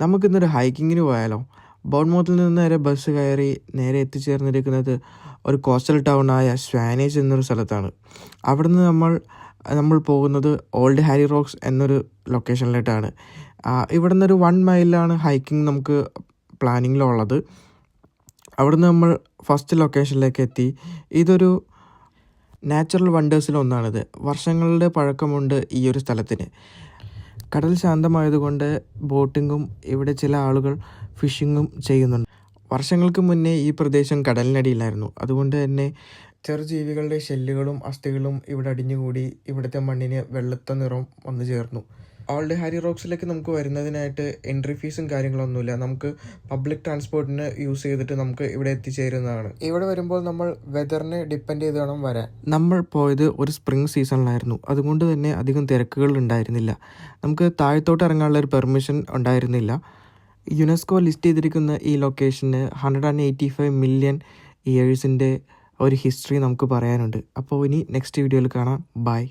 നമുക്കിന്നൊരു ഹൈക്കിങ്ങിന് പോയാലോ? ബോൺമൗത്തിൽ നിന്ന് നേരെ ബസ് കയറി നേരെ എത്തിച്ചേർന്നിരിക്കുന്നത് ഒരു കോസ്റ്റൽ ടൗണായ സ്വാനേജ് എന്നൊരു സ്ഥലത്താണ്. അവിടുന്ന് നമ്മൾ പോകുന്നത് ഓൾഡ് ഹാരി റോക്സ് എന്നൊരു ലൊക്കേഷനിലോട്ടാണ്. ഇവിടെ നിന്നൊരു 1 മൈലാണ് ഹൈക്കിംഗ് നമുക്ക് പ്ലാനിങ്ങിലുള്ളത്. അവിടുന്ന് നമ്മൾ ഫസ്റ്റ് ലൊക്കേഷനിലേക്ക് എത്തി. ഇതൊരു നാച്ചുറൽ വണ്ടേഴ്സിലൊന്നാണിത്. വർഷങ്ങളുടെ പഴക്കമുണ്ട് ഈ ഒരു സ്ഥലത്തിന്. കടൽ ശാന്തമായതുകൊണ്ട് ബോട്ടിങ്ങും ഇവിടെ ചില ആളുകൾ ഫിഷിങ്ങും ചെയ്യുന്നുണ്ട്. വർഷങ്ങൾക്ക് മുന്നേ ഈ പ്രദേശം കടലിനടിയിലായിരുന്നു. അതുകൊണ്ട് തന്നെ ചെറുജീവികളുടെ ഷെല്ലുകളും അസ്ഥികളും ഇവിടെ അടിഞ്ഞുകൂടി ഇവിടുത്തെ മണ്ണിന് വെളുത്ത നിറം വന്നു ചേർന്നു. ഓൾഡ് ഹാരി റോക്സിലേക്ക് നമുക്ക് വരുന്നതിനായിട്ട് എൻട്രി ഫീസും കാര്യങ്ങളൊന്നുമില്ല. നമുക്ക് പബ്ലിക് ട്രാൻസ്പോർട്ടിന് യൂസ് ചെയ്തിട്ട് നമുക്ക് ഇവിടെ എത്തിച്ചേരുന്നതാണ്. ഇവിടെ വരുമ്പോൾ നമ്മൾ വെതറിനെ ഡിപ്പെൻഡ് ചെയ്ത് വേണം വരാൻ. നമ്മൾ പോയത് ഒരു സ്പ്രിംഗ് സീസണിലായിരുന്നു. അതുകൊണ്ട് തന്നെ അധികം തിരക്കുകൾ ഉണ്ടായിരുന്നില്ല. നമുക്ക് താഴത്തോട്ട് ഇറങ്ങാനുള്ള ഒരു പെർമിഷൻ ഉണ്ടായിരുന്നില്ല. യുനെസ്കോ ലിസ്റ്റ് ചെയ്തിരിക്കുന്ന ഈ ലൊക്കേഷന് 185 മില്യൺ ഇയേഴ്സിൻ്റെ ഒരു ഹിസ്റ്ററി നമുക്ക് പറയാനുണ്ട്. അപ്പോൾ ഇനി നെക്സ്റ്റ് വീഡിയോയിൽ കാണാം. ബൈ.